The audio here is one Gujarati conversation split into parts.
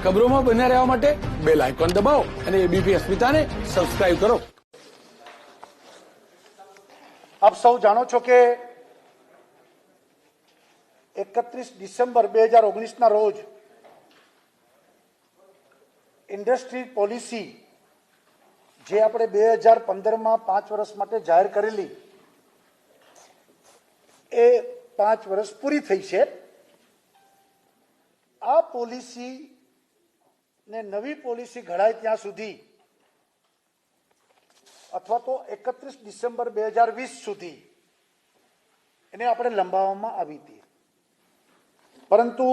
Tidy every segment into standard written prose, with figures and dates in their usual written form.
ખબરોમાં બન્યા રહેવા માટે બેલ આઇકોન દબાવો અને એબીપી અસ્મિતાને સબસ્ક્રાઇબ કરો। આપ સૌ જાણો છો કે 31 ડિસેમ્બર 2019ના રોજ ઇન્ડસ્ટ્રી પોલિસી જે આપણે 2015માં 5 વર્ષ માટે જાહેર કરેલી એ 5 વર્ષ પૂરી થઈ છે। આ પોલિસી ને નવી પોલિસી ઘડાય ત્યાં સુધી અથવા તો 31 ડિસેમ્બર 2020 સુધી એને આપણે લંબાવવામાં આવી હતી, પરંતુ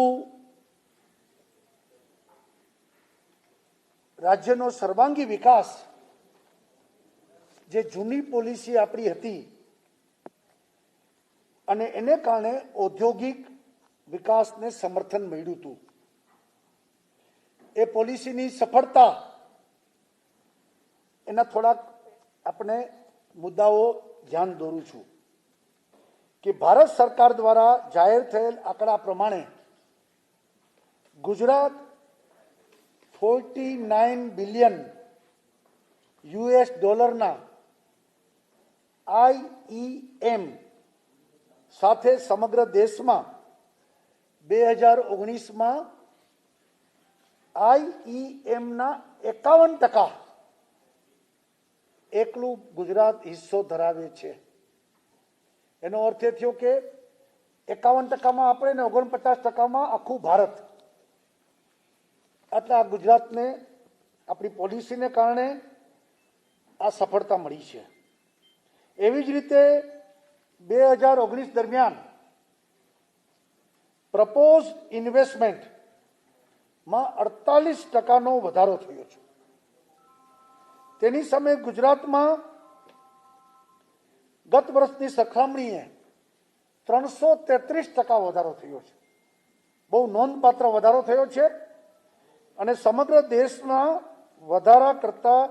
રાજ્યનો સર્વાંગી વિકાસ જે જૂની પોલિસી આપણી હતી અને એને કારણે ઔદ્યોગિક વિકાસને સમર્થન મળ્યું હતું। એ પોલિસીની સફળતા એના થોડાક આપણે મુદ્દાઓ ધ્યાન દોરું છું કે ભારત સરકાર દ્વારા જાહેર થયેલ આંકડા પ્રમાણે ગુજરાત 49 બિલિયન US IEM સાથે સમગ્ર દેશમાં 2019માં IEMના 51% એકલું ગુજરાત હિસ્સો ધરાવે છે। એનો અર્થ એ થયો કે 51%માં આપણે ને 49%માં આખું ભારત। આટલા ગુજરાતને આપણી પોલિસીને કારણે આ સફળતા મળી છે। એવી જ રીતે 2019 દરમિયાન પ્રપોઝ ઇન્વેસ્ટમેન્ટમાં 48%નો વધારો થયો છે। તેની સામે ગુજરાતમાં ગત વર્ષની સરખામણીએ 333% વધારો થયો છે। બહુ નોંધપાત્ર વધારો થયો છે અને સમગ્ર દેશના વધારા કરતા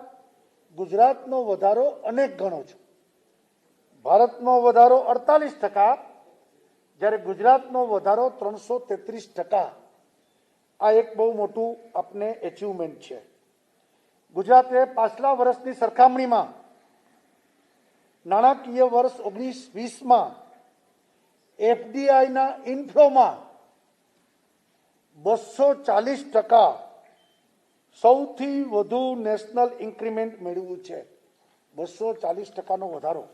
ગુજરાતનો વધારો અનેક ગણો છે। ભારતનો વધારો 48%, જ્યારે ગુજરાતનો વધારો 333%। આ એક બહુ મોટું આપને એચિવમેન્ટ છે। ગુજરાતે પાછલા વર્ષની સરખામણીમાં નાણાકીય વર્ષ 19-20માં FDIના ઇનફ્લોમાં 240% સૌથી વધુ નેશનલ ઇન્ક્રીમેન્ટ મેળવ્યું છે। 240%નો વધારો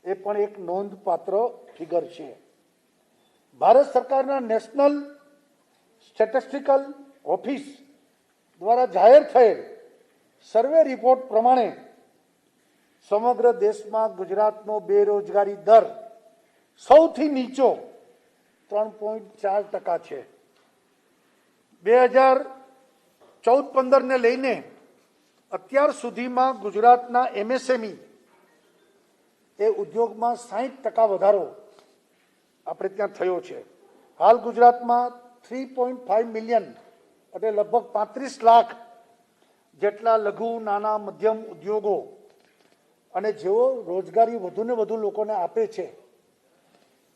એ પણ એક નોંધપાત્ર ફિગર છે। ભારત સરકારના નેશનલ સ્ટેટિસ્ટિકલ ઓફિસ દ્વારા જાહેર થયેલ સર્વે રિપોર્ટ પ્રમાણે સમગ્ર દેશમાં ગુજરાતનો બેરોજગારી દર સૌથી નીચો 3.4% છે। 2014-15 ને લઈને અત્યાર સુધીમાં ગુજરાતના MSME એ ઉદ્યોગમાં 60% વધારો આપણે ત્યાં થયો છે। હાલ ગુજરાતમાં 3.5 મિલિયન એટલે લગભગ 35 લાખ જેટલા લઘુ નાના મધ્યમ ઉદ્યોગો અને જેઓ રોજગારી વધુને વધુ લોકોને આપે છે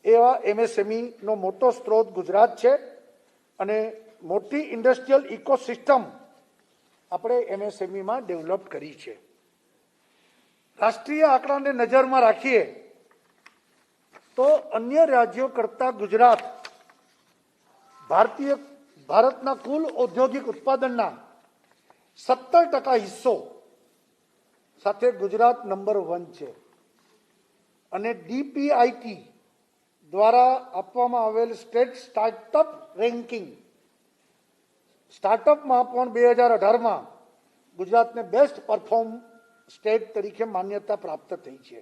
એવા MSMEનો મોટો સ્ત્રોત ગુજરાત છે અને મોટી ઇન્ડસ્ટ્રીયલ ઇકોસિસ્ટમ આપણે MSMEમાં ડેવલપ કરી છે। રાષ્ટ્રીય આંકડાને નજરમાં રાખીએ તો અન્ય રાજ્યો કરતા ગુજરાત ભારતના કુલ ઔદ્યોગિક ઉત્પાદનના 17% હિસ્સો સાથે ગુજરાત નંબર 1 છે અને DPIT દ્વારા આપવામાં આવેલ સ્ટેટ સ્ટાર્ટઅપ રેન્કિંગ સ્ટાર્ટઅપમાં પણ 2018માં ગુજરાતને બેસ્ટ પરફોર્મ સ્ટેટ તરીકે માન્યતા પ્રાપ્ત થઈ છે।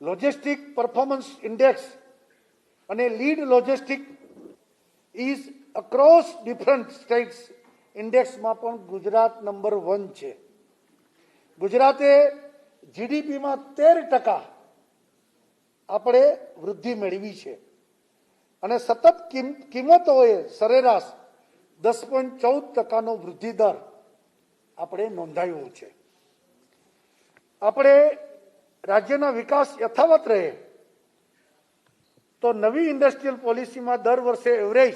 લોજિસ્ટિક પરફોર્મન્સ ઇન્ડેક્સ અને lead logistic ease across different states ઇન્ડેક્સમાં પણ ગુજરાત નંબર 1 છે। ગુજરાતે જીડીપીમાં 13% આપણે વૃદ્ધિ મેળવી છે અને સતત કિંમતોએ સરેરાશ 10.14%નો વૃદ્ધિ દર આપણે નોંધાવ્યો છે। આપણે રાજ્યના વિકાસ યથાવત રહે તો નવી ઇન્ડસ્ટ્રીયલ પોલિસીમાં દર વર્ષે એવરેજ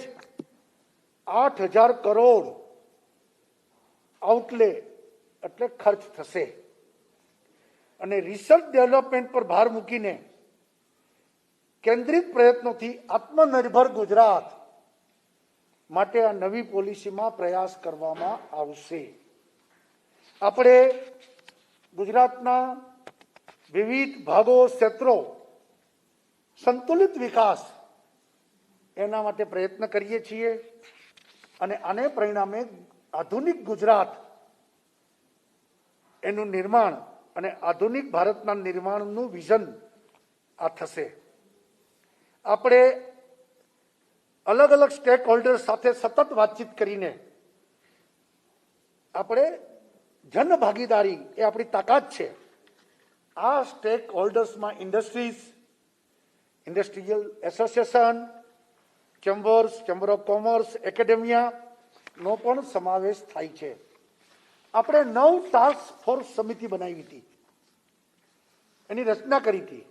8,000 કરોડ આઉટલે એટલે ખર્ચ થશે અને રિસર્ચ ડેવલપમેન્ટ પર ભાર મૂકીને કેન્દ્રિત પ્રયત્નોથી આત્મનિર્ભર ગુજરાત માટે આ નવી પોલિસીમાં પ્રયાસ કરવામાં આવશે. આપણે ગુજરાતના વિવિધ ભાગો ક્ષેત્રો સંતુલિત વિકાસ એના માટે પ્રયત્ન કરીએ છીએ અને આને પરિણામે આધુનિક ગુજરાત એનું નિર્માણ અને આધુનિક ભારતના નિર્માણનું વિઝન આ થશે. આપણે અલગ અલગ સ્ટેક હોલ્ડર સાથે સતત વાતચીત કરીને આપણે જનભાગીદારી એ આપણી તાકાત છે. આ સ્ટેક હોલ્ડર્સમાં industries, industrial association, chamber of commerce, એકેડેમિયાનો પણ સમાવેશ થાય છે. આપણે 9 ટાસ્ક ફોર્સ સમિતિ બનાવી હતી, એની રચના કરી હતી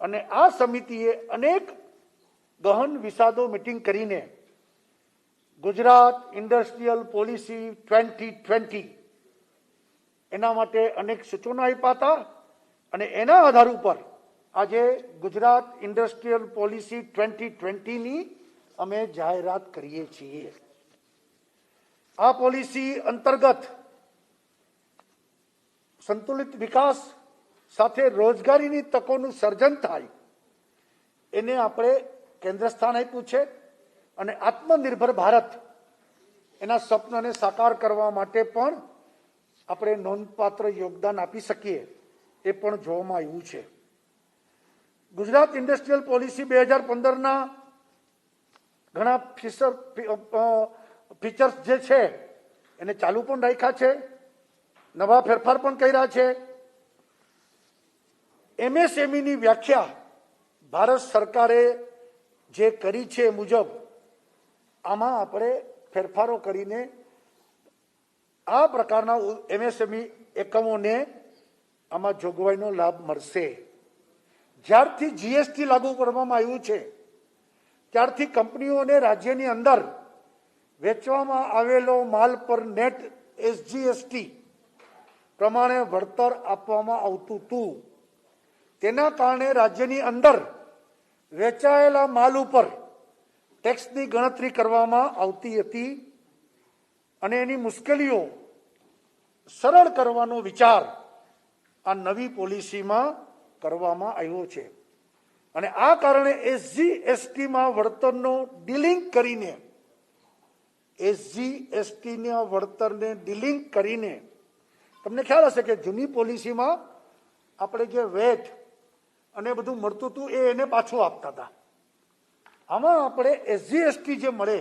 અને આ સમિતિએ અનેક ગહન વિષાદો મીટિંગ કરીને ગુજરાત ઇન્ડસ્ટ્રીયલ પોલિસી 2020 એના માટે અનેક સૂચનો આપ્યા હતા અને એના આધાર ઉપર આજે ગુજરાત ઇન્ડસ્ટ્રીયલ પોલિસી 2020ની અમે જાહેરાત કરીએ છીએ. આ પોલિસી અંતર્ગત સંતુલિત વિકાસ સાથે રોજગારીની તકોનું સર્જન થાય એને આપણે કેન્દ્ર સ્થાન આપ્યું છે અને આત્મનિર્ભર ભારત એના સ્વપ્નને સાકાર કરવા માટે પણ આપણે નોંધપાત્ર યોગદાન આપી શકીએ એ પણ જોવામાં આવ્યું છે. ગુજરાત ઇન્ડસ્ટ્રીયલ પોલિસી 2015ના ઘણા ફીચર્સ જે છે એને ચાલુ પણ રાખ્યા છે, નવા ફેરફાર પણ કર્યા છે. એમએસએમઈની વ્યાખ્યા ભારત સરકારે જે કરી છે એ મુજબ આમાં આપણે ફેરફારો કરીને આ પ્રકારના એમએસએમઈ એકમોને આમાં જોગવાઈનો લાભ મળશે. જ્યારથી જીએસટી લાગુ કરવામાં આવ્યું છે ત્યારથી કંપનીઓને રાજ્યની અંદર વેચવામાં આવેલો માલ પર નેટ એસજીએસટી પ્રમાણે વળતર આપવામાં આવતું હતું. તેના કારણે રાજ્યની અંદર વેચાયેલા માલ ઉપર ટેક્સની ગણતરી કરવામાં આવતી હતી અને એની મુશ્કેલીઓ સરળ કરવાનો વિચાર આ નવી પોલિસીમાં કરવામાં આવ્યો છે અને આ કારણે એસજીએસટીમાં વળતરનો ડીલિંક કરીને એસજીએસટીના વળતરને ડીલિંક કરીને તમને ખ્યાલ હશે કે જૂની પોલિસીમાં આપણે જે વેટ અને બધું મળતું હતું એને પાછું આપતા હતા. આમાં આપણે એસજીએસટી જે મળે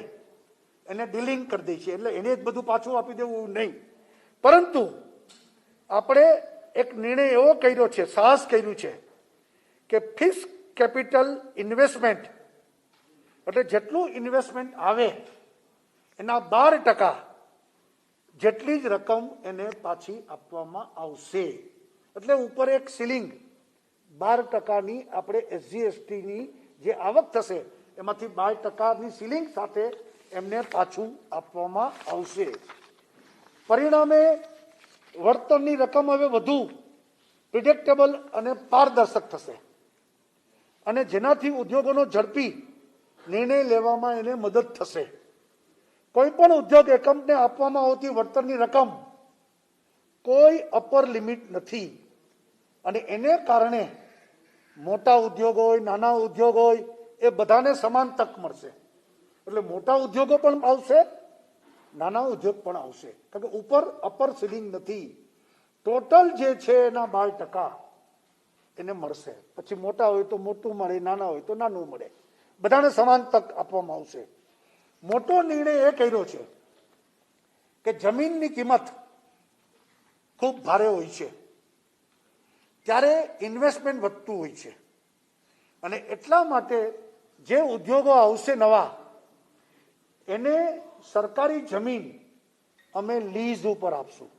એને ડીલિંક કરી દઈએ છીએ એટલે એને જ બધું પાછું આપી દેવું નહીં, પરંતુ આપણે એક નિર્ણય એવો કર્યો છે, સાહસ કર્યું છે કે ફિક્સ કેપિટલ ઇન્વેસ્ટમેન્ટ એટલે જેટલું ઇન્વેસ્ટમેન્ટ આવે એના 12% જેટલી જ રકમ એને પાછી આપવામાં આવશે. એટલે ઉપર એક સીલિંગ 12%ની આપણે એસજીએસટીની જે આવક થશે એમાંથી 12%ની સીલિંગ સાથે એમને પાછું આપવામાં આવશે. પરિણામે વળતરની રકમ હવે વધુ પ્રિડિક્ટેબલ અને પારદર્શક થશે અને જેનાથી ઉદ્યોગોનો ઝડપી નિર્ણય લેવામાં એને મદદ થશે. કોઈ પણ ઉદ્યોગ એકમને આપવામાં આવતી વળતરની રકમ કોઈ અપર લિમિટ નથી અને એને કારણે મોટા ઉદ્યોગ હોય, નાના ઉદ્યોગ હોય એ બધાને સમાન તક મળશે. એટલે મોટા ઉદ્યોગો પણ આવશે, નાના ઉદ્યોગ પણ આવશે, કારણ કે ઉપર અપર સીલિંગ નથી. ટોટલ જે છે એના 12% એને મળશે. પછી મોટા હોય તો મોટું મળે, નાના હોય તો નાનું મળે, બધાને સમાન તક આપવામાં આવશે. મોટો નિર્ણય એ કર્યો છે કે જમીનની કિંમત ખૂબ ભારે હોય છે ત્યારે ઇન્વેસ્ટમેન્ટ વધતું હોય છે અને એટલા માટે જે ઉદ્યોગો આવશે નવા એને સરકારી જમીન અમે લીઝ ઉપર આપશું,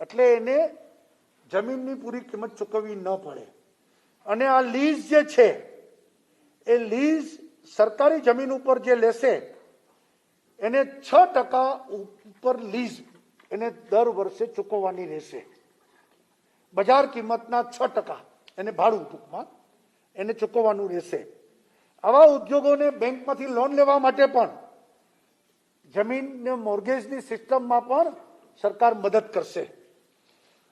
એટલે એને જમીનની પૂરી કિંમત ચૂકવવી ન પડે. અને આ લીઝ જે છે એ લીઝ સરકારી જમીન ઉપર જે લેશે એને 6% ઉપર લીઝ એને દર વર્ષે ચૂકવવાની રહેશે. બજાર કિંમતના 6% એને ભાડું ટૂંકમાં એને ચૂકવવાનું રહેશે. આવા ઉદ્યોગોને બેંકમાંથી લોન લેવા માટે પણ જમીન ને મોર્ગેજની સિસ્ટમમાં પણ સરકાર મદદ કરશે.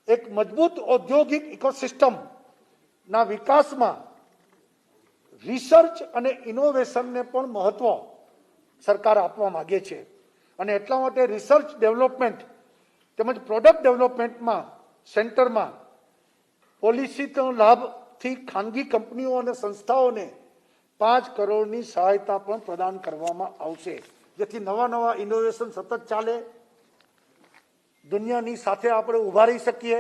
એક મજબૂત ઔદ્યોગિક ઇકોસિસ્ટમના વિકાસમાં રિસર્ચ અને ઇનોવેશનને પણ મહત્વ સરકાર આપવા માંગે છે અને એટલા માટે રિસર્ચ ડેવલપમેન્ટ તેમજ પ્રોડક્ટ ડેવલપમેન્ટમાં સેન્ટરમાં પોલિસીનો લાભથી ખાનગી કંપનીઓ અને સંસ્થાઓને 5 કરોડની સહાયતા પણ પ્રદાન કરવામાં આવશે, જેથી નવા નવા ઇનોવેશન સતત ચાલે, દુનિયાની સાથે આપણે ઊભા રહી શકીએ,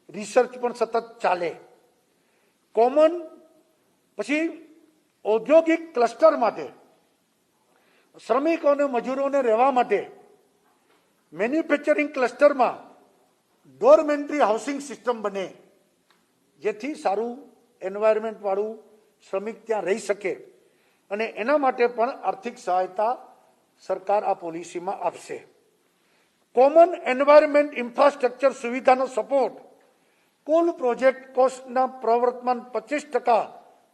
રિસર્ચ પણ સતત ચાલે. કોમન પછી ઔદ્યોગિક ક્લસ્ટર માટે શ્રમિકો અને મજૂરોને રહેવા માટે મેન્યુફેક્ચરિંગ ક્લસ્ટરમાં ડોરમેન્ટરી હાઉસિંગ સિસ્ટમ બને, જેથી સારું એન્વાયરમેન્ટ વાળું શ્રમિક ત્યાં રહી શકે અને એના માટે પણ આર્થિક સહાયતા સરકાર આ પોલિસીમાં આપશે. કોમન એન્વાયરમેન્ટ ઇન્ફ્રાસ્ટ્રક્ચર સુવિધાનો સપોર્ટ કુલ પ્રોજેક્ટ કોસ્ટના પ્રવર્તમાન 25%,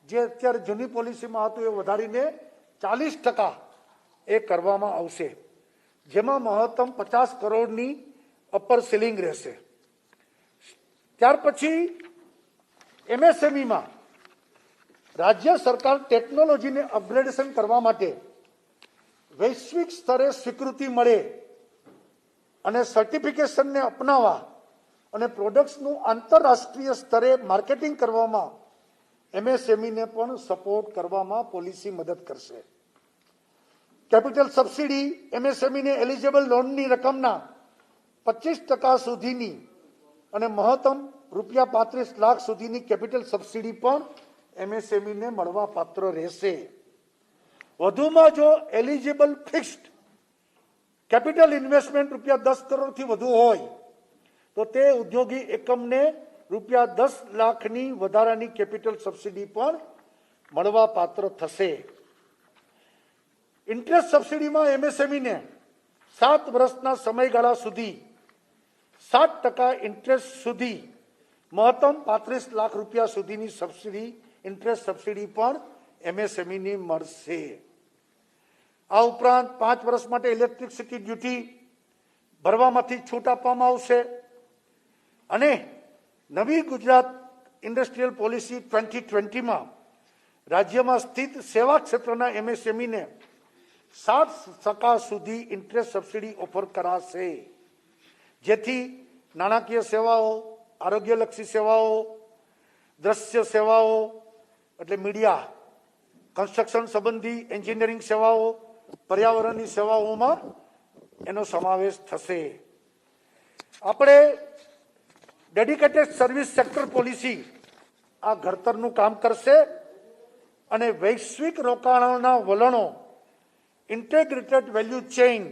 જે અત્યારે જૂની પોલિસીમાં હતું એ વધારીને 40% એ કરવામાં આવશે, જેમાં મહત્તમ 50 કરોડની અપર સીલિંગ રહેશે. ત્યાર પછી એમએસએમઈમાં રાજ્ય સરકાર ટેકનોલોજીને અપગ્રેડેશન કરવા માટે વૈશ્વિક સ્તરે સ્વીકૃતિ મળે અને સર્ટિફિકેશનને અપનાવવા અને પ્રોડક્ટ્સનું આંતરરાષ્ટ્રીય સ્તરે માર્કેટિંગ કરવામાં એમએસએમઈને પણ સપોર્ટ કરવામાં પોલિસી મદદ કરશે. કેપિટલ સબસિડી એમએસએમઈને એલિજિબલ લોનની રકમના 25% સુધીની અને મહત્તમ ₹35 લાખ સુધીની કેપિટલ સબસિડી પણ એમએસએમઈને મળવા પાત્ર રહેશે. વધુમાં જો એલિજિબલ ફિક્સ્ડ કેપિટલ ઇન્વેસ્ટમેન્ટ ₹10 કરોડથી વધુ હોય તો તે ઉદ્યોગી એકમને ₹10 લાખની વધારાની કેપિટલ સબસિડી પણ મળવા પાત્ર થશે. ઇન્ટરેસ્ટ સબસિડીમાં એમએસએમઈને 7 વર્ષના સમયગાળા સુધી 7% ઇન્ટરેસ્ટ સુધી મહત્તમ ₹35 લાખ સુધીની સબસિડી ઇન્ટરેસ્ટ સબસિડી પણ એમએસએમઈને મળશે. આ ઉપરાંત 5 વર્ષ માટે ઇલેક્ટ્રિસિટી ડ્યુટી ભરવામાંથી છૂટ આપવામાં આવશે અને નવી ગુજરાત ઇન્ડસ્ટ્રીયલ પોલિસી 2020માં રાજ્યમાં સ્થિત સેવા ક્ષેત્રના એમએસએમઈને 60% સુધી ઇન્ટરેસ્ટ સબસિડી ઓફર કરાશે, જેથી નાણાકીય સેવાઓ, આરોગ્યલક્ષી સેવાઓ, દ્રશ્ય સેવાઓ એટલે મીડિયા, કન્સ્ટ્રક્શન સંબંધી એન્જિનિયરિંગ સેવાઓ, પર્યાવરણની સેવાઓમાં એનો સમાવેશ થશે. આપણે ડેડિકેટેડ સર્વિસ સેક્ટર પોલિસી આ ઘડતરનું કામ કરશે અને વૈશ્વિક રોકાણોના વલણો ઇન્ટેગ્રેટેડ વેલ્યુ ચેઇન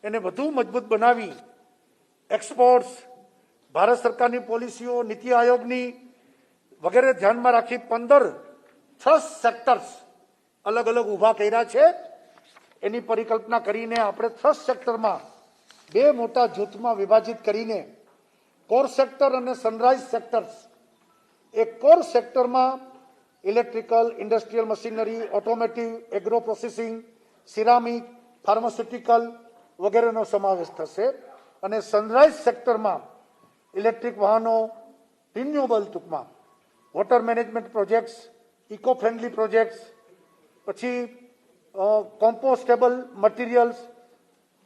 એને વધુ મજબૂત બનાવી એક્સપોર્ટ્સ, ભારત સરકારની પોલિસીઓ, નીતિ આયોગની વગેરે ધ્યાનમાં રાખી 15 થ્રસ્ટ સેક્ટર્સ અલગ અલગ ઊભા કર્યા છે. એની પરિકલ્પના કરીને આપણે થ્રસ્ટ સેક્ટરમાં 2 મોટા જૂથમાં વિભાજિત કરીને કોર સેક્ટર અને સનરાઇઝ સેક્ટર્સ. એક કોર સેક્ટરમાં electrical, industrial machinery, automotive, agro processing, ceramic, pharmaceutical વગેરેનો સમાવેશ થશે અને સનરાઇઝ સેક્ટરમાં ઇલેક્ટ્રિક વાહનો, રિન્યુએબલ ટૂંકમાં water management projects, eco friendly projects, પછી compostable materials,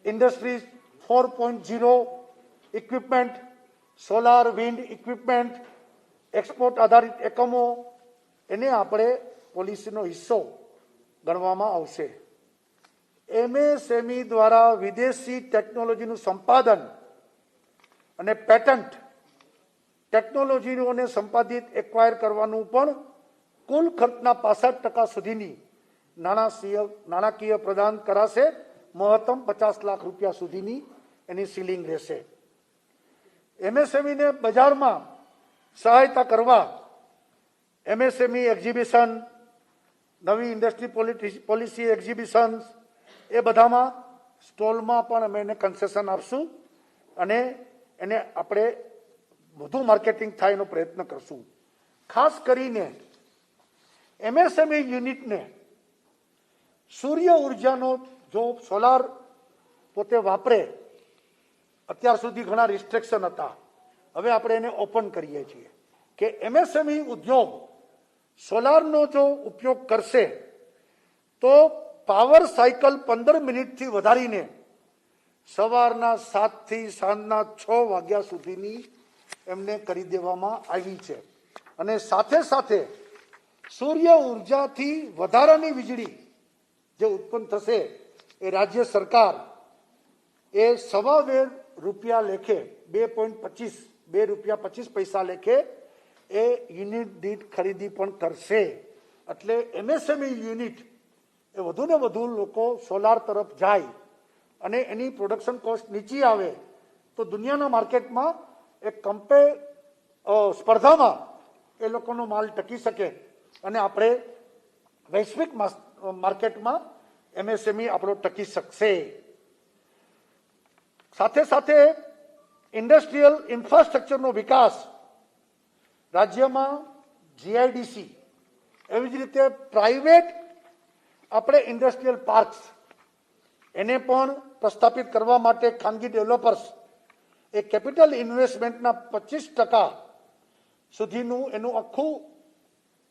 industries 4.0 equipment, solar wind equipment, export આધારિત એકમો એને આપણે પોલિસીનો હિસ્સો ગણવામાં આવશે. એમએસએમઈ દ્વારા વિદેશી ટેકનોલોજીનું સંપાદન અને પેટન્ટ ટેકનોલોજીઓને સંપાદિત એક્વાયર કરવાનું પણ કુલ ખર્ચના 65% સુધીની નાણાકીય પ્રદાન કરાશે. મહત્તમ ₹50 લાખ સુધીની એની સીલિંગ રહેશે. એમએસએમઈને બજારમાં સહાયતા કરવા એમએસએમઈ એક્ઝિબિશન, નવી ઇન્ડસ્ટ્રી પોલિસી એક્ઝિબિશન એ બધામાં સ્ટોલમાં પણ અમે એને કન્સેશન આપશું અને એને આપણે વધુ માર્કેટિંગ થાય એનો પ્રયત્ન કરશું. ખાસ કરીને એમએસએમઈ યુનિટને સૂર્ય ઉર્જાનો જો સોલાર પોતે વાપરે, અત્યાર સુધી ઘણા રિસ્ટ્રિક્શન હતા, હવે આપણે એને ઓપન કરીએ છીએ કે એમએસએમઈ ઉદ્યોગ સોલારનો જો ઉપયોગ કરશે તો પાવર સાયકલ 15 મિનિટથી વધારીને સવારના 7 થી સાંજના 6 વાગ્યા સુધીની એમને કરી દેવામાં આવી છે. અને સાથે સાથે સૂર્ય ઉર્જાથી વધારાની વીજળી જે ઉત્પન્ન થશે એ રાજ્ય સરકાર એ ₹2.25 લેખે 2.25 લેખે એ યુનિટ દીઠ ખરીદી પણ કરશે. એટલે એમએસએમઈ યુનિટ એ વધુ ને વધુ લોકો સોલાર તરફ જાય અને એની પ્રોડક્શન કોસ્ટ નીચી આવે તો દુનિયાના માર્કેટમાં એક સ્પર્ધામાં એ લોકોનો માલ ટકી શકે અને આપણે વૈશ્વિક માર્કેટમાં એમએસએમઈ આપણો ટકી શકશે. સાથે સાથે ઇન્ડસ્ટ્રીયલ ઇન્ફ્રાસ્ટ્રક્ચરનો વિકાસ રાજ્યમાં જીઆઈડીસી, એવી જ રીતે પ્રાઇવેટ આપણે ઇન્ડસ્ટ્રીયલ પાર્ક્સ એને પણ પ્રસ્થાપિત કરવા માટે ખાનગી ડેવલપર્સ એ કેપિટલ ઇન્વેસ્ટમેન્ટના 25% સુધીનું એનું આખું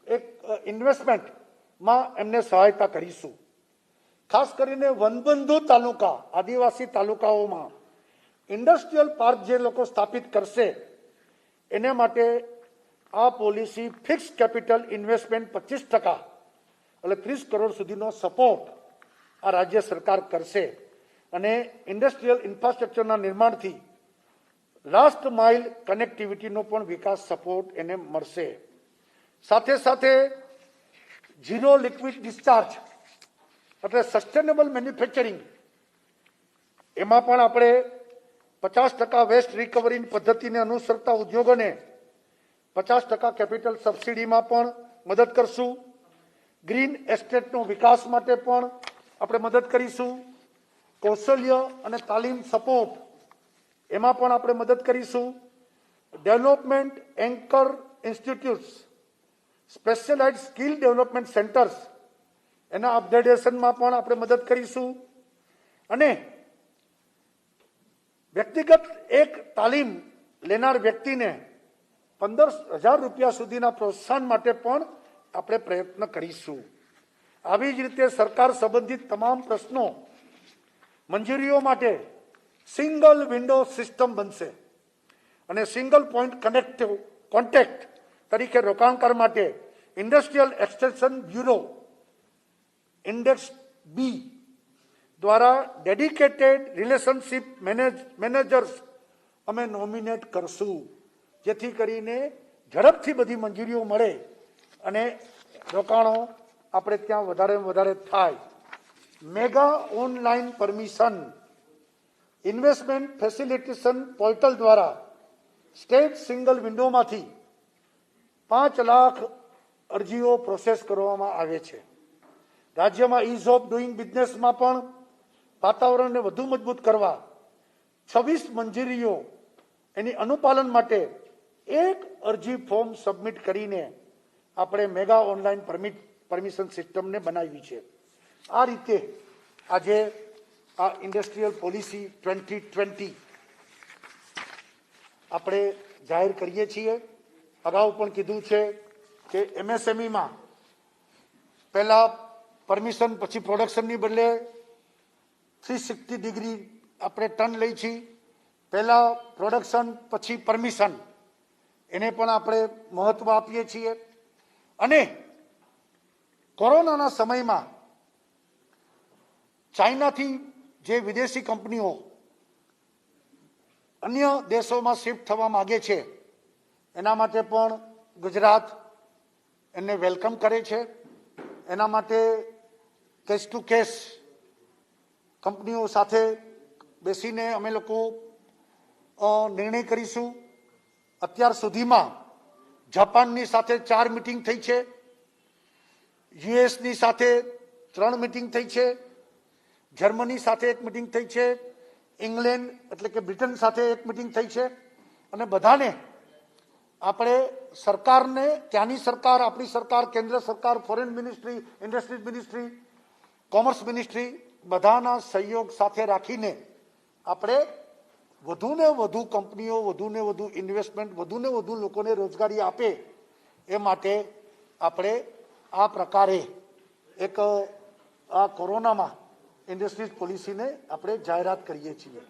એક ઇન્વેસ્ટમેન્ટમાં એમને સહાયતા કરીશું. ખાસ કરીને વનબંધુ તાલુકા, આદિવાસી તાલુકાઓમાં ઇન્ડસ્ટ્રીયલ પાર્ક જે લોકો સ્થાપિત કરશે એને માટે આ પોલિસી ફિક્સ કેપિટલ ઇન્વેસ્ટમેન્ટ 25% એટલે 30 કરોડ સુધીનો સપોર્ટ આ રાજ્ય સરકાર કરશે અને ઇન્ડસ્ટ્રીયલ ઇન્ફ્રાસ્ટ્રક્ચરના નિર્માણથી લાસ્ટ માઇલ કનેક્ટિવિટીનો પણ વિકાસ સપોર્ટ એને મળશે. સાથે સાથે ઝીરો લિક્વિડ ડિસ્ચાર્જ એટલે સસ્ટેનેબલ મેન્યુફેક્ચરિંગ, એમાં પણ આપણે 50% વેસ્ટ રિકવરી પદ્ધતિને અનુસરતા ઉદ્યોગોને 50% કેપિટલ સબસિડીમાં પણ મદદ કરશું. ગ્રીન એસ્ટેટનો વિકાસ માટે પણ આપણે મદદ કરીશું. કૌશલ્ય અને તાલીમ સપોર્ટ એમાં પણ આપણે મદદ કરીશું. Development anchor institutes, specialized skill development centres એના અપગ્રેડેશનમાં પણ આપણે મદદ કરીશું. અને વ્યક્તિગત એક તાલીમ લેનાર વ્યક્તિને ₹15,000 સુધીના પ્રોત્સાહન માટે પણ આપણે પ્રયત્ન કરીશું. આવી જ રીતે સરકાર સંબંધિત તમામ પ્રશ્નો મંજૂરીઓ માટે સિંગલ વિન્ડો સિસ્ટમ બનશે અને સિંગલ પોઈન્ટ કોન્ટેક્ટ તરીકે રોકાણકાર માટે ઇન્ડસ્ટ્રીયલ એક્સટેન્શન બ્યુરો ઇન્ડેક્સ બી દ્વારા ડેડિકેટેડ રિલેશનશિપ મેનેજર્સ અમે નોમિનેટ કરશું, જેથી કરીને ઝડપથી બધી મંજૂરીઓ મળે અને રોકાણો આપણે ત્યાં વધારે થાય. Mega online permission investment facilitation portal દ્વારા સ્ટેટ સિંગલ વિન્ડોમાંથી 5 લાખ અરજીઓ પ્રોસેસ કરવામાં આવે છે. રાજ્યમાં ઇઝ ઓફ ડુઈંગ બિઝનેસમાં પણ વાતાવરણને વધુ મજબૂત કરવા 26 મંજૂરીઓ એની અનુપાલન માટે એક અરજી ફોર્મ સબમિટ કરીને આપણે મેગા ઓનલાઈન પરમિશન સિસ્ટમને બનાવી છે. આ રીતે આજે આ ઇન્ડસ્ટ્રીયલ પોલિસી 2020 આપણે જાહેર કરીએ છીએ. અગાઉ પણ કીધું છે કે એમએસએમઈમાં પહેલા પરમિશન પછી પ્રોડક્શનની બદલે 360 ડિગ્રી આપણે ટર્ન લઈ છીએ. પહેલા પ્રોડક્શન પછી પરમિશન, એને પણ આપણે મહત્વ આપીએ છીએ. અને કોરોનાના સમયમાં ચાઇનાથી જે વિદેશી કંપનીઓ અન્ય દેશોમાં શિફ્ટ થવા માંગે છે એના માટે પણ ગુજરાત એને વેલકમ કરે છે. એના માટે કેસ ટુ કેસ કંપનીઓ સાથે બેસીને અમે લોકો નિર્ણય કરીશું. અત્યાર સુધીમાં જાપાનની સાથે 4 મીટિંગ થઈ છે, યુએસની સાથે 3 મીટિંગ થઈ છે જર્મની સાથે એક મિટિંગ થઈ છે, ઇંગ્લેન્ડ એટલે કે બ્રિટન સાથે એક મિટિંગ થઈ છે, અને બધાને આપણે સરકારને, ત્યાંની સરકાર, આપણી સરકાર, કેન્દ્ર સરકાર, foreign ministry, industries ministry, commerce ministry, બધાના સહયોગ સાથે રાખીને આપણે વધુને વધુ કંપનીઓ, વધુને વધુ ઇન્વેસ્ટમેન્ટ, વધુને વધુ લોકોને રોજગારી આપે એ માટે આપણે આ પ્રકારે એક આ કોરોનામાં ઇન્ડસ્ટ્રીઝ પોલિસીને આપણે જાહેરાત કરીએ છીએ.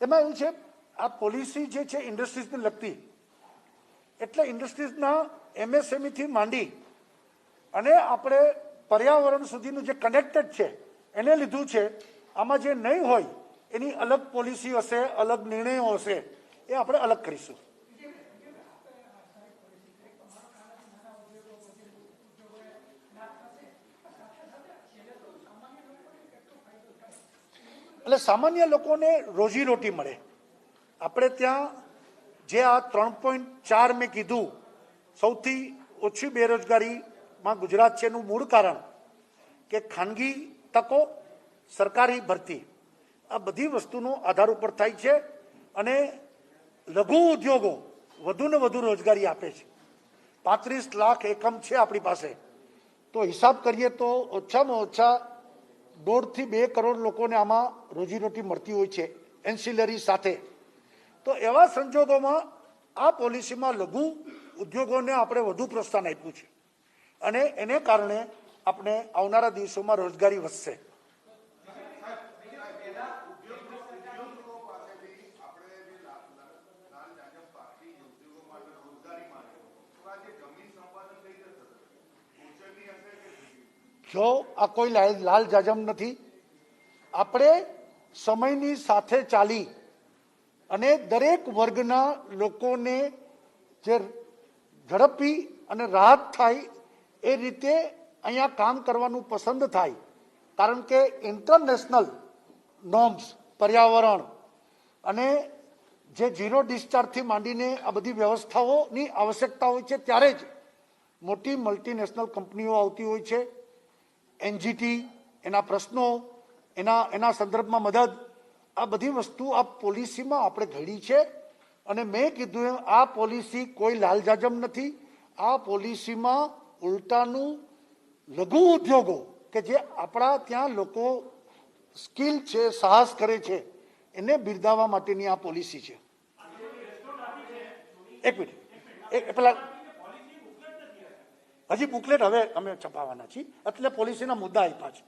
એમાં એવું છે, આ પોલિસી જે છે ઇન્ડસ્ટ્રીઝને લગતી, એટલે ઇન્ડસ્ટ્રીઝના MSME થી માંડી અને આપણે પર્યાવરણ સુધીનું જે કનેક્ટેડ છે એને લીધું છે. આમાં જે નહીં હોય એની અલગ પોલિસી હશે, અલગ નિર્ણયો હશે, એ આપણે અલગ કરીશું. એટલે સામાન્ય લોકોને રોજીરોટી મળે. આપણે ત્યાં જે આ 3.4 મેં કીધું, સૌથી ઓછી બેરોજગારીમાં ગુજરાત છે એનું મૂળ કારણ કે ખાનગી તકો, સરકારી ભરતી, આ બધી વસ્તુનો આધાર ઉપર થાય છે. અને લઘુ ઉદ્યોગો વધુને વધુ રોજગારી આપે છે. 35 લાખ એકમ છે આપણી પાસે, તો હિસાબ કરીએ તો ઓછામાં ઓછા 1.5 થી 2 કરોડ લોકોને આમાં રોજીરોટી મળતી હોય છે એન્સિલરી સાથે. તો એવા સંજોગોમાં આ પોલિસીમાં લઘુ ઉદ્યોગોને આપણે વધુ પ્રોત્સાહન આપ્યું છે અને એને કારણે આપણે આવનારા દિવસોમાં રોજગારી વધશે. જો આ કોઈ લાલ જાજમ નથી. આપણે સમયની સાથે ચાલી અને દરેક વર્ગના લોકોને જે ઝડપી અને રાહત થાય એ રીતે અહીંયા કામ કરવાનું પસંદ થાય. કારણ કે ઇન્ટરનેશનલ નોર્મ્સ, પર્યાવરણ અને જે ઝીરો ડિસ્ચાર્જથી માંડીને આ બધી વ્યવસ્થાઓની આવશ્યકતા હોય છે, ત્યારે જ મોટી મલ્ટીનેશનલ કંપનીઓ આવતી હોય છે. NGT, એના પ્રશ્નો, એના સંદર્ભમાં મદદ, આ બધી વસ્તુ આ પોલિસીમાં આપણે ઘડી છે. અને મેં કીધું એમ આ પોલિસી કોઈ લાલજાજમ નથી. આ પોલિસીમાં ઉલટાનું લઘુ ઉદ્યોગો કે જે આપણા ત્યાં લોકો સ્કિલ છે, સાહસ કરે છે, એને બિરદાવવા માટેની આ પોલિસી છે. એક મિનિટ, પેલા હજી બુકલેટ હવે અમે છપાવવાના છીએ, એટલે પોલિસીના મુદ્દા આપ્યા છે.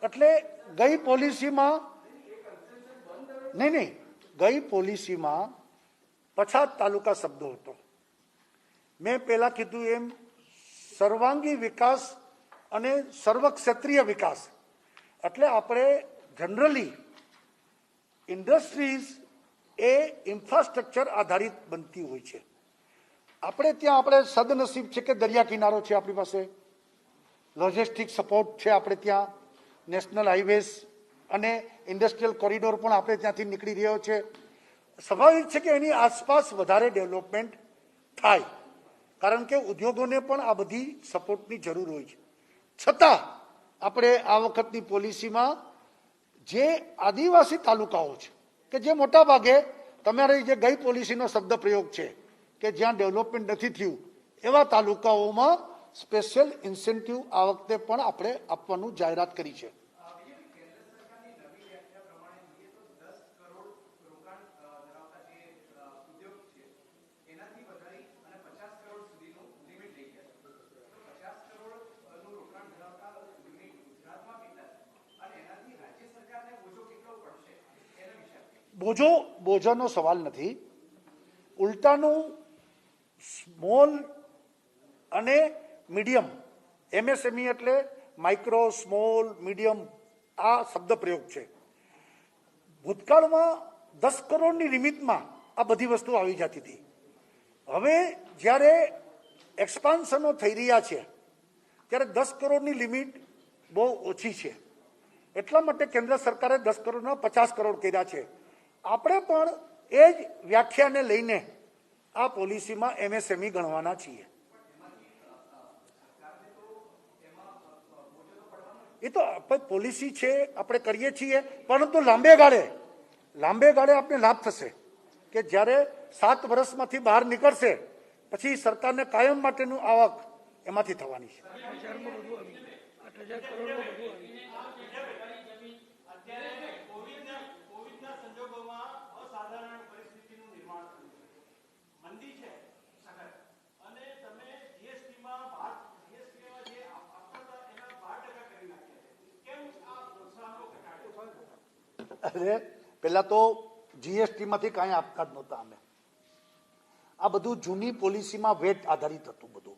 એટલે ગઈ પોલિસીમાં નહીં, ગઈ પોલિસીમાં પછાત તાલુકા શબ્દો હતો. મેં પહેલા કીધું એમ સર્વાંગી વિકાસ અને સર્વક્ષેત્રીય વિકાસ. એટલે આપણે જનરલી ઇન્ડસ્ટ્રીઝ એ ઇન્ફ્રાસ્ટ્રક્ચર આધારિત બનતી હોય છે. આપણે ત્યાં આપણે સદનસીબ છે કે દરિયા કિનારો છે આપણી પાસે, લોજિસ્ટિક સપોર્ટ છે આપણે ત્યાં, નેશનલ હાઈવેઝ અને ઇન્ડસ્ટ્રીયલ કોરિડોર પણ આપણે ત્યાંથી નીકળી રહ્યો છે. સ્વાભાવિક છે કે એની આસપાસ વધારે ડેવલપમેન્ટ થાય, કારણ કે ઉદ્યોગોને પણ આ બધી સપોર્ટની જરૂર હોય છે. છતાં આપણે આ વખતની પોલિસીમાં જે આદિવાસી તાલુકાઓ છે કે જે મોટા ભાગે તમારી જે ગઈ પોલિસીનો શબ્દ પ્રયોગ છે કે જ્યાં ડેવલપમેન્ટ નથી થયું, એવા તાલુકાઓમાં સ્પેશિયલ ઇન્સેન્ટિવ આ વખતે પણ આપણે આપવાનું જાહેરાત કરી છે. બોજાનો સવાલ નથી. ઉલટાનું સ્મોલ અને મીડિયમ MSME એટલે માઇક્રો, સ્મોલ, મીડિયમ આ શબ્દ પ્રયોગ છે. ભૂતકાળમાં 10 કરોડની લિમિટમાં આ બધી વસ્તુ આવી જતી હતી. હવે જ્યારે એક્સપાન્શનો થઈ રહ્યા છે ત્યારે 10 કરોડની લિમિટ બહુ ઓછી છે. એટલા માટે કેન્દ્ર સરકારે 10 કરોડના 50 કરોડ કર્યા છે. આપણે પણ એ જ વ્યાખ્યાને લઈને આ પોલિસીમાં MSME ગણવાના છીએ. એ તો પોલિસી છે, આપણે કરીએ છીએ, પરંતુ લાંબે ગાળે આપને લાભ થશે કે જ્યારે 7 વર્ષમાંથી બહાર નીકળશે પછી સરકારને કાયમ માટેનું આવક એમાંથી થવાની છે. અરે પેલા તો GST-માંથી કાંઈ આપતા જ નહોતા અમે. આ બધું જૂની પોલિસીમાં વેટ આધારિત હતું બધું.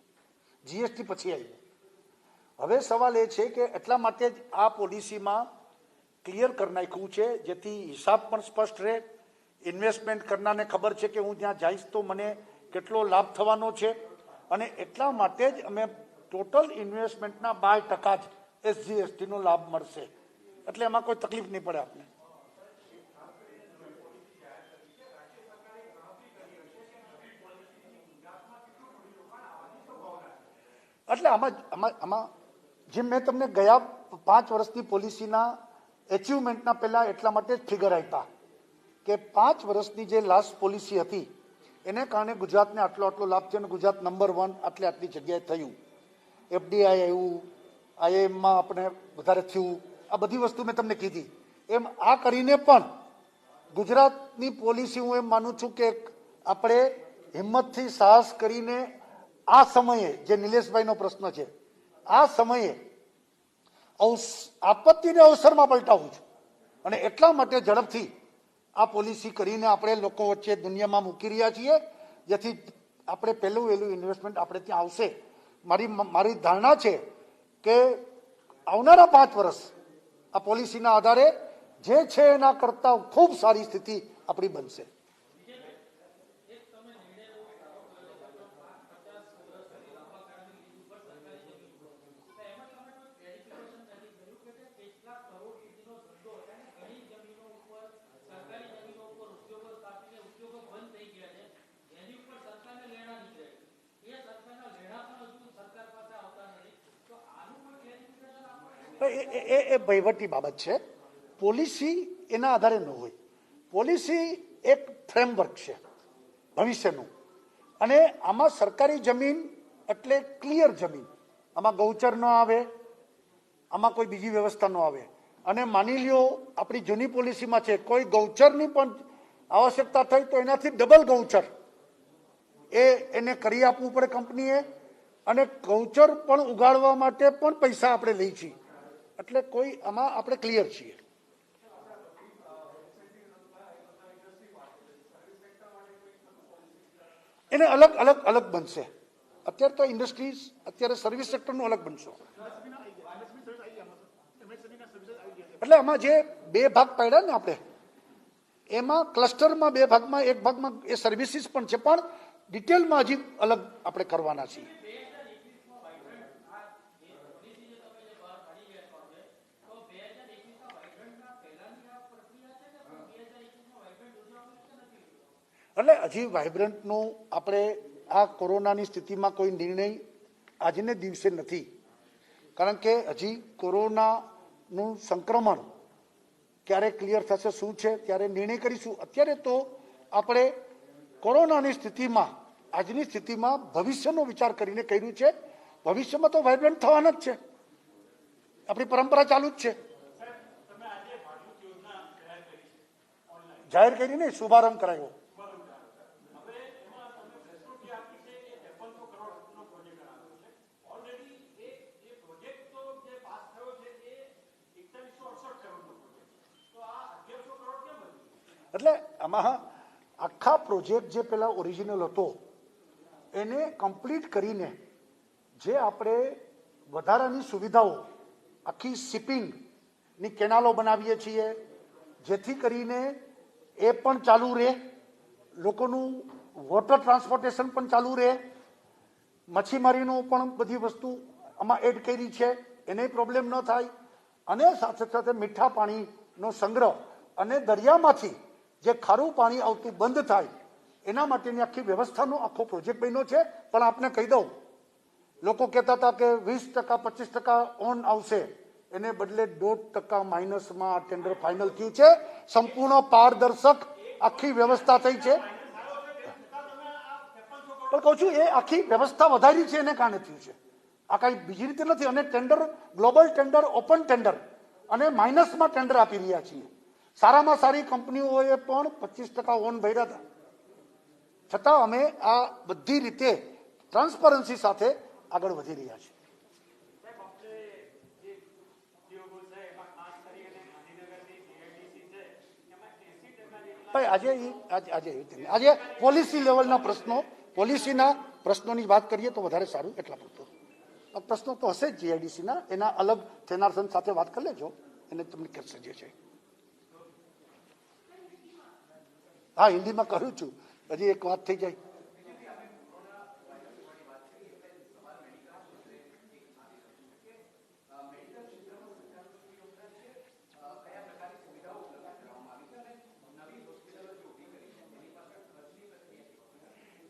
GST પછી આવ્યું. હવે સવાલ એ છે કે એટલા માટે જ આ પોલિસીમાં ક્લિયર કરી નાખ્યું છે જેથી હિસાબ પણ સ્પષ્ટ રહે. ઇન્વેસ્ટમેન્ટ કરનારને ખબર છે કે હું ત્યાં જઈશ તો મને કેટલો લાભ થવાનો છે, અને એટલા માટે જ અમે ટોટલ ઇન્વેસ્ટમેન્ટના 12% જ SGST-નો લાભ મળશે. એટલે એમાં કોઈ તકલીફ નહીં પડે આપને. એટલે આમાં જેમ મેં તમને ગયા 5 વર્ષની પોલિસીના એચિવમેન્ટના પહેલા એટલા માટે જ ફિગર આપ્યા કે 5 વર્ષની જે લાસ્ટ પોલિસી હતી એને કારણે ગુજરાતને આટલો લાભ થયો અને ગુજરાત નંબર 1 આટલી જગ્યાએ થયું. FDI આવ્યું, IIM-માં આપણે વધારે થયું, આ બધી વસ્તુ મેં તમને કીધી. એમ આ કરીને પણ ગુજરાતની પોલિસી હું એમ માનું છું કે આપણે હિંમતથી સાહસ કરીને આ સમયે જે નિલેશભાઈનો પ્રશ્ન છે, આ સમયે આપત્તિને અવસરમાં પલટાવું છું અને એટલા માટે ઝડપથી આ પોલિસી કરીને આપણે લોકો વચ્ચે દુનિયામાં મૂકી રહ્યા છીએ જેથી આપણે પહેલું વહેલું ઇન્વેસ્ટમેન્ટ આપણે ત્યાં આવશે. મારી ધારણા છે કે આવનારા 5 વર્ષ આ પોલિસીના આધારે જે છે એના કરતાં ખૂબ સારી સ્થિતિ આપણી બનશે. એ વહીવટી બાબત છે. પોલિસી એના આધારે ન હોય. પોલિસી એક ફ્રેમવર્ક છે ભવિષ્યનું, અને આમાં સરકારી જમીન એટલે ક્લિયર જમીન, આમાં ગૌચર ન આવે, આમાં કોઈ બીજી વ્યવસ્થા ન આવે. અને માની લ્યો આપણી જૂની પોલિસીમાં છે કોઈ ગૌચરની પણ આવશ્યકતા થઈ તો એનાથી ડબલ ગૌચર એને કરી આપવું પડે કંપનીએ, અને ગૌચર પણ ઉગાડવા માટે પણ પૈસા આપણે લઈ છીએ. એટલે કોઈ આમાં આપણે ક્લિયર છીએ. એને અલગ બનશે. અત્યારે તો ઇન્ડસ્ટ્રીઝ, અત્યારે સર્વિસ સેક્ટરનું અલગ બનશે. એટલે આમાં જે 2 ભાગ પાડ્યા ને આપણે, એમાં ક્લસ્ટરમાં 2 ભાગમાં, એક ભાગમાં એ સર્વિસીસ પણ છે, પણ ડિટેલમાં હજી અલગ આપણે કરવાના છીએ. એટલે હજી વાઇબ્રન્ટનું આપણે આ કોરોનાની સ્થિતિમાં કોઈ નિર્ણય આજને દિવસે નથી, કારણ કે હજી કોરોનાનું સંક્રમણ ક્યારે ક્લિયર થશે શું છે ત્યારે નિર્ણય કરીશું. અત્યારે તો આપણે કોરોનાની સ્થિતિમાં, આજની સ્થિતિમાં ભવિષ્યનો વિચાર કરીને કર્યું છે. ભવિષ્યમાં તો વાઇબ્રન્ટ થવાના જ છે, આપણી પરંપરા ચાલુ જ છે. જાહેર કરીને શુભારંભ કરાયો. એટલે આમાં આખા પ્રોજેક્ટ જે પેલા ઓરિજિનલ હતો એને કમ્પ્લીટ કરીને જે આપણે વધારાની સુવિધાઓ આખી શિપિંગની કેનાલો બનાવીએ છીએ, જેથી કરીને એ પણ ચાલુ રહે, લોકોનું વોટર ટ્રાન્સપોર્ટેશન પણ ચાલુ રહે, મચ્છીમારીનું પણ બધી વસ્તુ આમાં એડ કરી છે, એને પ્રોબ્લેમ ન થાય, અને સાથે સાથે મીઠા પાણીનો સંગ્રહ અને દરિયામાંથી જે ખારું પાણી આવતું બંધ થાય એના માટેની આખી વ્યવસ્થાનો આખો પ્રોજેક્ટ બન્યો છે. પણ આપને કહી દઉં, લોકો કહેતા હતા કે 20% 25% ઓન આવશે, એને બદલે 1.5% માઇનસમાં ટેન્ડર ફાઇનલ થયું છે. સંપૂર્ણ પારદર્શક આખી વ્યવસ્થા થઈ છે. પણ કહું છું, એ આખી વ્યવસ્થા વધારી છે એને કારણે થયું છે, આ કઈ બીજી રીતે નથી. અને tender, global tender, open tender અને માઇનસમાં ટેન્ડર આપી રહ્યા છીએ. સારામાં સારી કંપનીઓએ પણ 25% ઓન ભર્યા હતા, છતાં અમે આ બધી રીતે ટ્રાન્સપરન્સી સાથે આગળ વધી રહ્યા છીએ. આજે પોલિસી લેવલના પ્રશ્નો, પોલિસીના પ્રશ્નોની વાત કરીએ તો વધારે સારું. એટલા પૂરતું પ્રશ્નો તો હશે જ જીઆઈડીસીના, એના અલગ થેનારસન સાથે વાત કરી લેજો, એને તમને કરશે જે છે. હા, હિન્દીમાં કરું છું, હજી એક વાત થઈ જાય.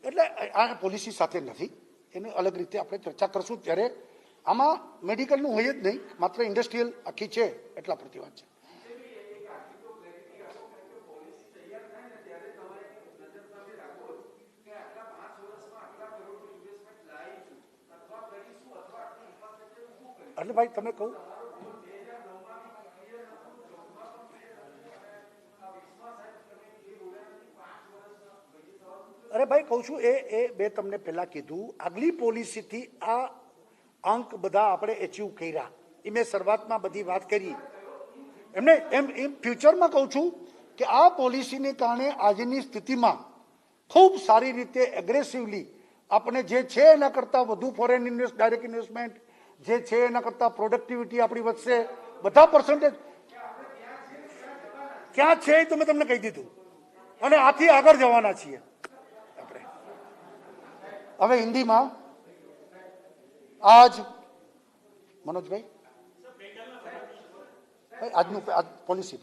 એટલે આ પોલિસી સાથે નથી, એને અલગ રીતે આપણે ચર્ચા કરશું ત્યારે. આમાં મેડિકલનું હોય જ નહીં, માત્ર ઇન્ડસ્ટ્રીયલ આખી છે, એટલા પૂરતી વાત છે. એટલે ભાઈ તમે કહું, અરે ભાઈ કહું છું, એ બે તમને પહેલા કીધું, આગલી પોલિસીથી આ અંક બધા આપણે એચીવ કર્યા, એ મેં શરૂઆતમાં બધી વાત કરી. એમને એમ ફ્યુચરમાં કહું છું કે આ પોલિસીને કારણે આજની સ્થિતિમાં ખૂબ સારી રીતે એગ્રેસિવલી આપણે જે છે એના કરતાં વધુ ફોરેન ડાયરેક્ટ ઇન્વેસ્ટમેન્ટ જે છે એના કરતાં પ્રોડક્ટિવિટી આપણી વધશે. બધા પર્સન્ટેજ ક્યાં છે એ તો મેં તમને કહી દીધું, અને આથી આગળ જવાના છીએ આપણે. હવે હિન્દીમાં આજ મનોજભાઈ આજનું પોલિસી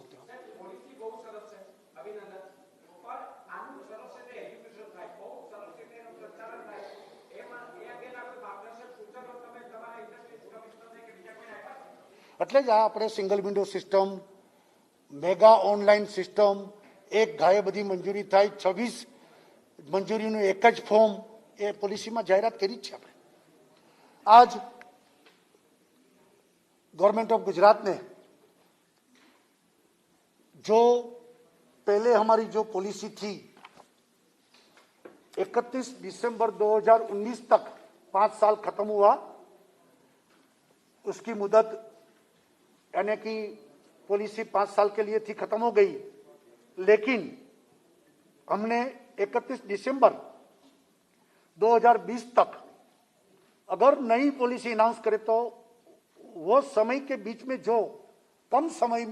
એટલે જ આ આપણે single window system, mega online system, એક ગાયે બધી મંજૂરી થાય, 26 મંજૂરીનું એક જ ફોર્મ, એ પોલિસીમાં જાહેરાત કરી જ છે આપણે. आज गवर्नमेंट ऑफ गुजरात ने जो पहले हमारी जो पॉलिसी थी 31 दिसंबर 2019 तक 5 साल खत्म हुआ, उसकी मुदत यानी कि पॉलिसी 5 साल के लिए थी, खत्म हो गई. लेकिन हमने 31 दिसंबर 2020 तक अगर नई पॉलिसी अनाउंस करे तो वो समय के बीच में जो कम समय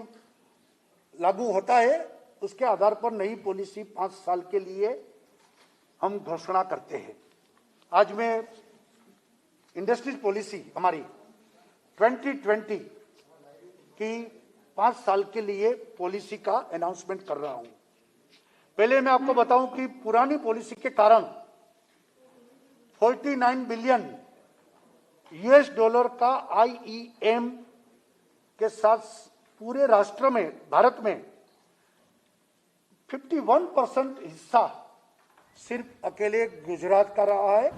लागू होता है उसके आधार पर नई पॉलिसी 5 साल के लिए हम घोषणा करते हैं. आज मैं इंडस्ट्रीज पॉलिसी हमारी 2020 की 5 साल के लिए पॉलिसी का अनाउंसमेंट कर रहा हूं. पहले मैं आपको बताऊं कि पुरानी पॉलिसी के कारण 49 बिलियन US डॉलर का IEM के साथ पूरे राष्ट्र में, भारत में 51% हिस्सा सिर्फ अकेले गुजरात का रहा है.